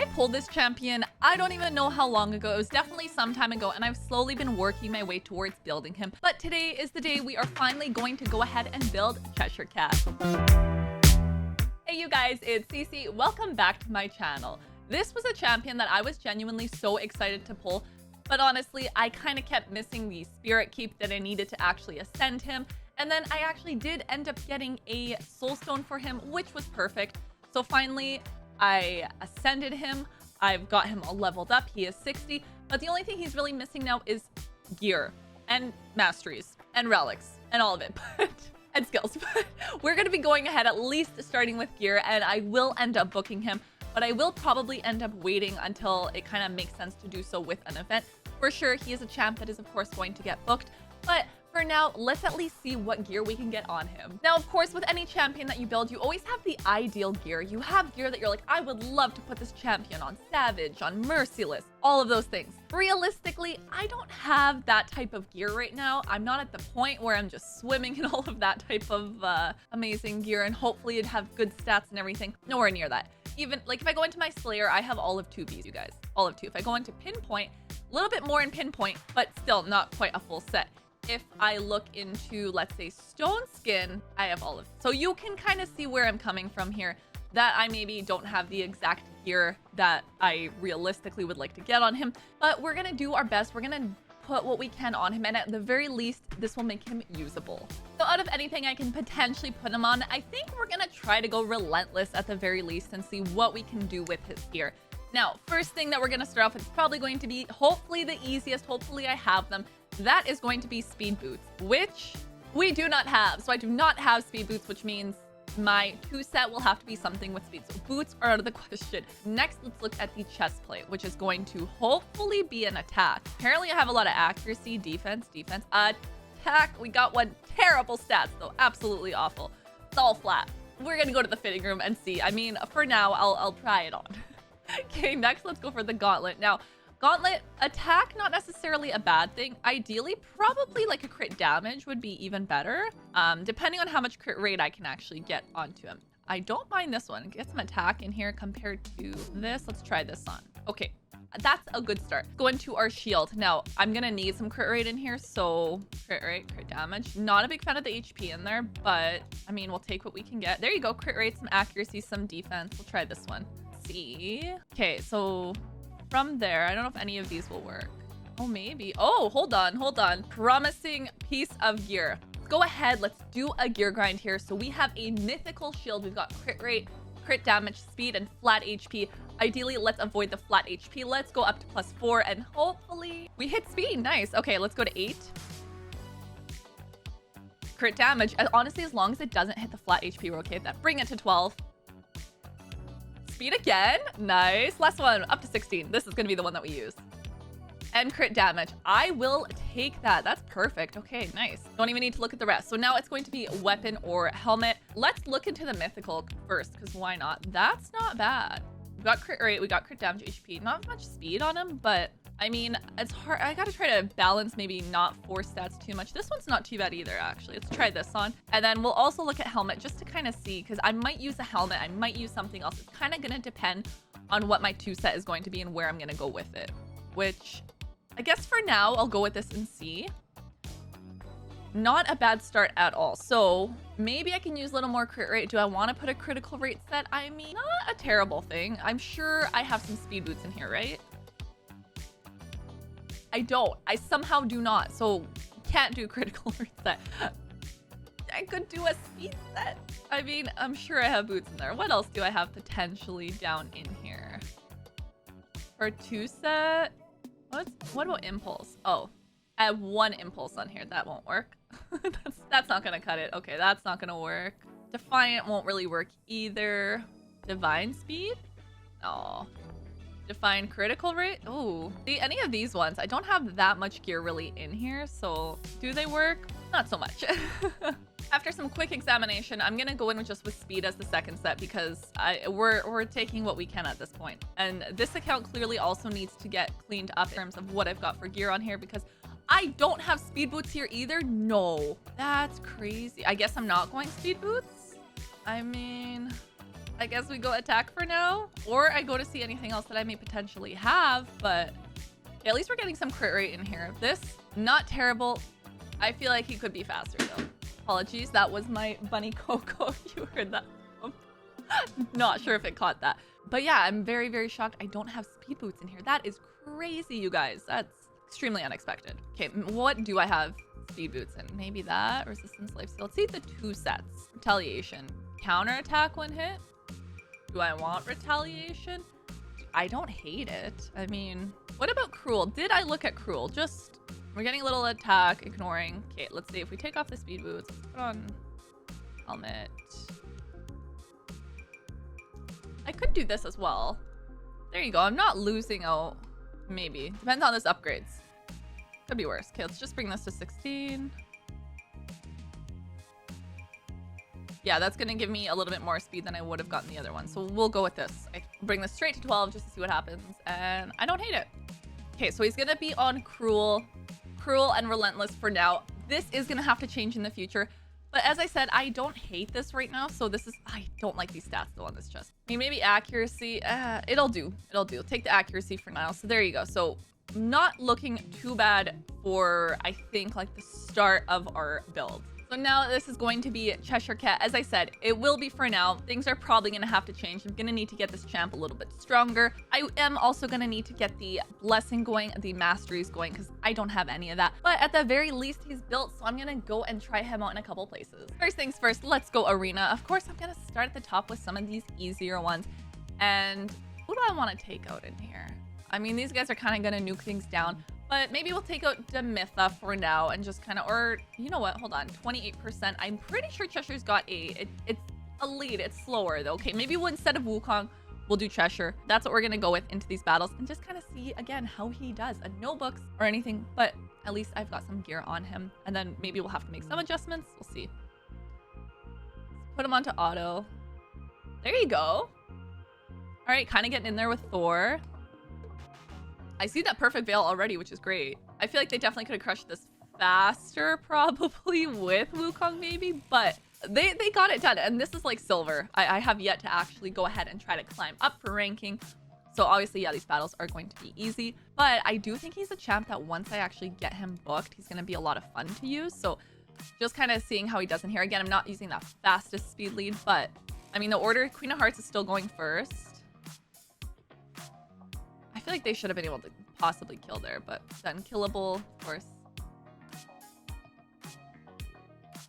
I pulled this champion, I don't even know how long ago. It was definitely some time ago, and I've slowly been working my way towards building him. But today is the day we are finally going to go ahead and build Cheshire Cat. Hey you guys, it's Cece. Welcome back to my channel. This was a champion that I was genuinely so excited to pull, but honestly, I kind of kept missing the spirit keep that I needed to actually ascend him. And then I actually did end up getting a soulstone for him, which was perfect. So finally, I ascended him. I've got him all leveled up. He is 60, but the only thing he's really missing now is gear and masteries and relics and all of it, and skills. But we're going to be going ahead, at least starting with gear, and I will end up booking him, but I will probably end up waiting until it kind of makes sense to do so with an event. For sure, he is a champ that is, of course, going to get booked, but for now, let's at least see what gear we can get on him. Now, of course, with any champion that you build, you always have the ideal gear. You have gear that you're like, I would love to put this champion on Savage, on Merciless, all of those things. Realistically, I don't have that type of gear right now. I'm not at the point where I'm just swimming in all of that type of amazing gear, and hopefully it'd have good stats and everything. Nowhere near that. Even, like, if I go into my Slayer, I have all of 2Bs, you guys. All of 2. If I go into Pinpoint, a little bit more in Pinpoint, but still not quite a full set. If I look into, let's say, Stone Skin, I have all of it. So you can kind of see where I'm coming from here, that I maybe don't have the exact gear that I realistically would like to get on him, but we're going to do our best. We're going to put what we can on him, and at the very least, this will make him usable. So out of anything I can potentially put him on, I think we're going to try to go Relentless at the very least and see what we can do with his gear. Now, first thing that we're going to start off with is probably going to be, hopefully the easiest, hopefully I have them. That is going to be speed boots, which we do not have. So I do not have speed boots, which means my 2 set will have to be something with speed. So boots are out of the question. Next, let's look at the chest plate, which is going to hopefully be an attack. Apparently I have a lot of accuracy, defense, attack. We got one. Terrible stats though, absolutely awful. It's all flat. We're gonna go to the fitting room and see. I mean, for now, I'll try it on. Okay, next let's go for the gauntlet. Now, gauntlet attack, not necessarily a bad thing. Ideally, probably like a crit damage would be even better, depending on how much crit rate I can actually get onto him. I don't mind this one. Get some attack in here compared to this. Let's try this on. Okay, that's a good start. Go into our shield. Now, I'm gonna need some crit rate in here, so crit rate, crit damage. Not a big fan of the HP in there, but I mean, we'll take what we can get. There you go, crit rate, some accuracy, some defense. We'll try this one. See. Okay, so from there, I don't know if any of these will work. Oh, maybe. Oh, hold on. Promising piece of gear. Let's go ahead. Let's do a gear grind here. So we have a mythical shield. We've got crit rate, crit damage, speed, and flat HP. Ideally, let's avoid the flat HP. Let's go up to +4, and hopefully we hit speed. Nice. Okay, let's go to 8. Crit damage. Honestly, as long as it doesn't hit the flat HP, we're okay with that. Bring it to 12. Speed again. Nice. Last one, up to 16. This is going to be the one that we use. And crit damage. I will take that. That's perfect. Okay, nice. Don't even need to look at the rest. So now it's going to be weapon or helmet. Let's look into the mythical first, because why not? That's not bad. We got crit rate. We got crit damage, HP. Not much speed on him, but I mean, it's hard. I got to try to balance, maybe not force stats too much. This one's not too bad either, actually. Let's try this on. And then we'll also look at helmet just to kind of see, because I might use a helmet. I might use something else. It's kind of going to depend on what my 2 set is going to be and where I'm going to go with it, which I guess for now, I'll go with this and see. Not a bad start at all. So maybe I can use a little more crit rate. Do I want to put a critical rate set? I mean, not a terrible thing. I'm sure I have some speed boots in here, right? I don't. I somehow do not. So can't do critical rate set. I could do a speed set. I mean, I'm sure I have boots in there. What else do I have potentially down in here? For 2 set? What about impulse? Oh, I have 1 impulse on here. That won't work. that's not gonna cut it. Okay, that's not gonna work. Defiant won't really work either. Divine speed? Oh. Define critical rate? Oh, see, any of these ones, I don't have that much gear really in here, so do they work? Not so much. After some quick examination, I'm gonna go in with just with speed as the second set, because we're taking what we can at this point. And this account clearly also needs to get cleaned up in terms of what I've got for gear on here, because I don't have speed boots here either. No, that's crazy. I guess I'm not going speed boots. I mean, I guess we go attack for now, or I go to see anything else that I may potentially have, but yeah, at least we're getting some crit rate in here. This, not terrible. I feel like he could be faster though. Apologies, that was my bunny Coco. If you heard that. Not sure if it caught that. But yeah, I'm very, very shocked I don't have speed boots in here. That is crazy, you guys. That's extremely unexpected. Okay, what do I have speed boots in? Maybe that, resistance, lifesteal. Let's see the 2 sets. Retaliation. Counterattack when hit. Do I want retaliation? I don't hate it. I mean, what about cruel? Did I look at cruel? Just, we're getting a little attack, ignoring. Okay, let's see if we take off the speed boots. Let's put on helmet. I could do this as well. There you go. I'm not losing out. Maybe. Depends on this upgrades. Could be worse. Okay, let's just bring this to 16. Yeah, that's going to give me a little bit more speed than I would have gotten the other one. So we'll go with this. I bring this straight to 12 just to see what happens. And I don't hate it. Okay, so he's going to be on Cruel and Relentless for now. This is going to have to change in the future. But as I said, I don't hate this right now. So this is, I don't like these stats though on this chest. I mean, maybe accuracy, it'll do. It'll do. Take the accuracy for now. So there you go. So not looking too bad for, I think, like the start of our build. So now this is going to be Cheshire Cat. As I said, it will be for now. Things are probably going to have to change. I'm going to need to get this champ a little bit stronger. I am also going to need to get the blessing going, the masteries going, because I don't have any of that. But at the very least, he's built, so I'm going to go and try him out in a couple places. First things first, let's go arena. Of course, I'm going to start at the top with some of these easier ones. And who do I want to take out in here? I mean, these guys are kind of going to nuke things down. But maybe we'll take out Demitha for now and just kind of, or you know what? Hold on, 28%. I'm pretty sure Cheshire's got it's a lead. It's slower though. Okay, maybe we'll, instead of Wukong, we'll do Cheshire. That's what we're gonna go with into these battles and just kind of see again how he does. No books or anything, but at least I've got some gear on him. And then maybe we'll have to make some adjustments. We'll see. Put him onto auto. There you go. All right, kind of getting in there with Thor. I see that perfect veil already, which is great. I feel like they definitely could have crushed this faster, probably with Wukong maybe, but they got it done. And this is like silver. I have yet to actually go ahead and try to climb up for ranking. So obviously, yeah, these battles are going to be easy, but I do think he's a champ that once I actually get him booked, he's going to be a lot of fun to use. So just kind of seeing how he does in here. Again, I'm not using that fastest speed lead, but I mean, the order Queen of Hearts is still going first. I feel like they should have been able to possibly kill there, but then killable, of course.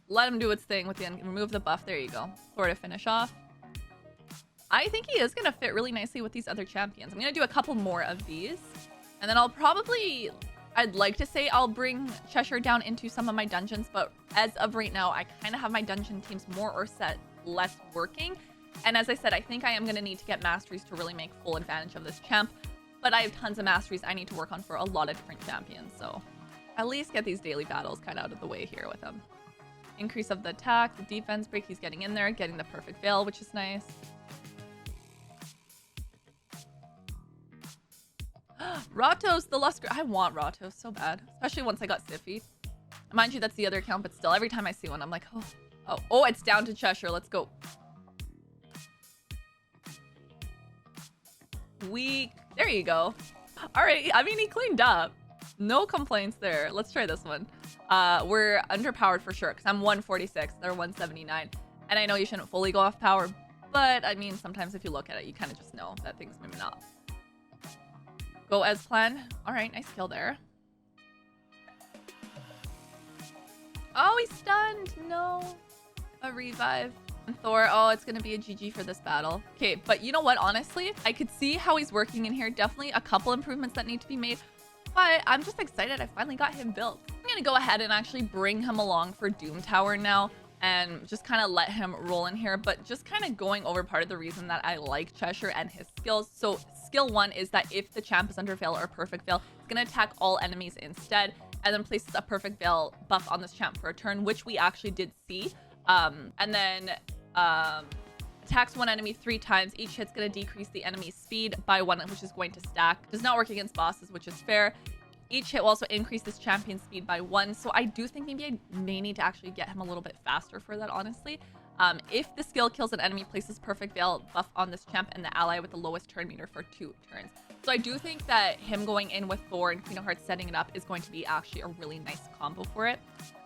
Let him do its thing with the end. Remove the buff. There you go. Thor to finish off. I think he is going to fit really nicely with these other champions. I'm going to do a couple more of these. And then I'll probably... I'd like to say I'll bring Cheshire down into some of my dungeons, but as of right now, I kind of have my dungeon teams more or less working. And as I said, I think I am going to need to get masteries to really make full advantage of this champ. But I have tons of masteries I need to work on for a lot of different champions. So at least get these daily battles kind of out of the way here with him. Increase of the attack, the defense break. He's getting in there, getting the perfect veil, which is nice. Ratos, the Lusker. I want Ratos so bad, especially once I got Siffy. Mind you, that's the other account, but still, every time I see one, I'm like, oh, it's down to Cheshire. Let's go. Weak. There you go. All right. I mean, he cleaned up. No complaints there. Let's try this one. We're underpowered for sure because I'm 146. They're 179. And I know you shouldn't fully go off power, but I mean, sometimes if you look at it, you kind of just know that things maybe not. Go as planned. All right. Nice kill there. Oh, he's stunned. No. A revive. Thor, oh, it's gonna be a GG for this battle. Okay, but you know what, honestly, I could see how he's working in here. Definitely a couple improvements that need to be made, but I'm just excited I finally got him built. I'm gonna go ahead and actually bring him along for Doom Tower now and just kind of let him roll in here, but just kind of going over part of the reason that I like Cheshire and his skills. So skill 1 is that if the champ is under veil or perfect veil, it's gonna attack all enemies instead, and then places a perfect veil buff on this champ for a turn, which we actually did see. And then attacks one enemy 3 times. Each hit's going to decrease the enemy's speed by 1, which is going to stack. Does not work against bosses, which is fair. Each hit will also increase this champion's speed by 1. So I do think maybe I may need to actually get him a little bit faster for that, honestly. If the skill kills an enemy, places perfect veil buff on this champ and the ally with the lowest turn meter for 2 turns. So I do think that him going in with Thor and Queen of Hearts setting it up is going to be actually a really nice combo for it.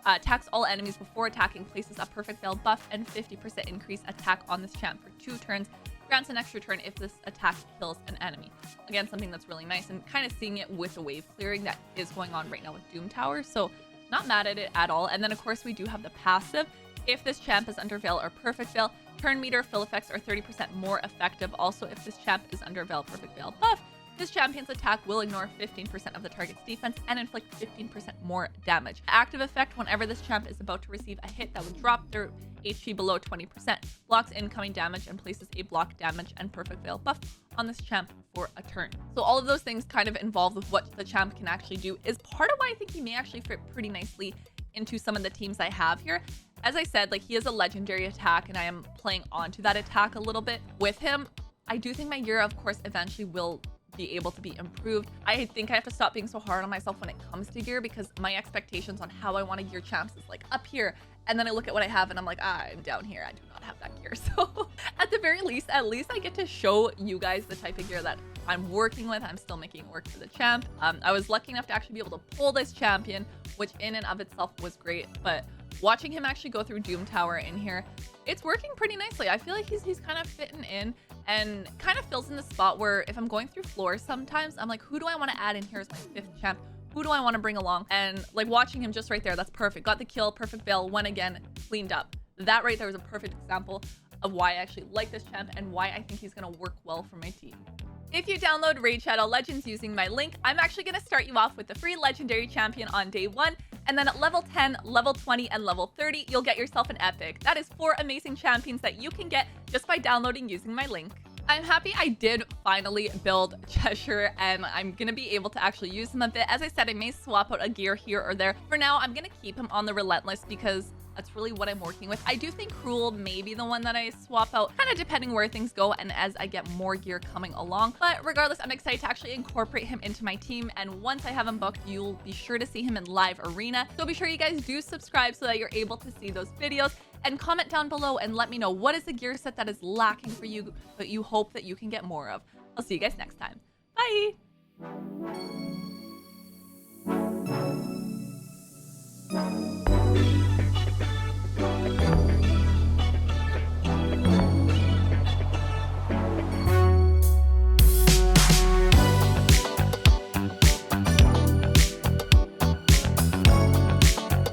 Attacks all enemies before attacking, places a perfect veil buff and 50% increase attack on this champ for 2 turns. Grants an extra turn if this attack kills an enemy. Again, something that's really nice, and kind of seeing it with the wave clearing that is going on right now with Doom Tower. So not mad at it at all. And then of course we do have the passive. If this champ is under veil or perfect veil, turn meter fill effects are 30% more effective. Also, if this champ is under veil, perfect veil buff, this champion's attack will ignore 15% of the target's defense and inflict 15% more damage. Active effect: whenever this champ is about to receive a hit that would drop their HP below 20%, blocks incoming damage and places a block damage and perfect veil buff on this champ for a turn. So all of those things kind of involved with what the champ can actually do is part of why I think he may actually fit pretty nicely into some of the teams I have here. As I said, like, he is a legendary attack and I am playing onto that attack a little bit with him. I do think my gear, of course, eventually will be able to be improved. I think I have to stop being so hard on myself when it comes to gear, because my expectations on how I want to gear champs is like up here, and then I look at what I have and I'm like, I'm down here. I do not have that gear. So at the very least, at least I get to show you guys the type of gear that I'm working with. I'm still making it work for the champ. I was lucky enough to actually be able to pull this champion, which in and of itself was great, but watching him actually go through Doom Tower in here, it's working pretty nicely. I feel like he's kind of fitting in and kind of fills in the spot where if I'm going through floors sometimes, I'm like, who do I want to add in here as my 5th champ? Who do I want to bring along? And like watching him just right there, that's perfect. Got the kill, perfect veil, went again, cleaned up. That right there was a perfect example of why I actually like this champ and why I think he's going to work well for my team. If you download Raid Shadow Legends using my link, I'm actually going to start you off with the free legendary champion on day 1. And then at level 10, level 20, and level 30, you'll get yourself an epic. That is 4 amazing champions that you can get just by downloading using my link. I'm happy I did finally build Cheshire, and I'm going to be able to actually use him a bit. As I said, I may swap out a gear here or there. For now, I'm going to keep him on the Relentless because that's really what I'm working with. I do think Cruel may be the one that I swap out, kind of depending where things go and as I get more gear coming along. But regardless, I'm excited to actually incorporate him into my team. And once I have him booked, you'll be sure to see him in live arena. So be sure you guys do subscribe so that you're able to see those videos. And comment down below and let me know what is the gear set that is lacking for you, but you hope that you can get more of. I'll see you guys next time. Bye!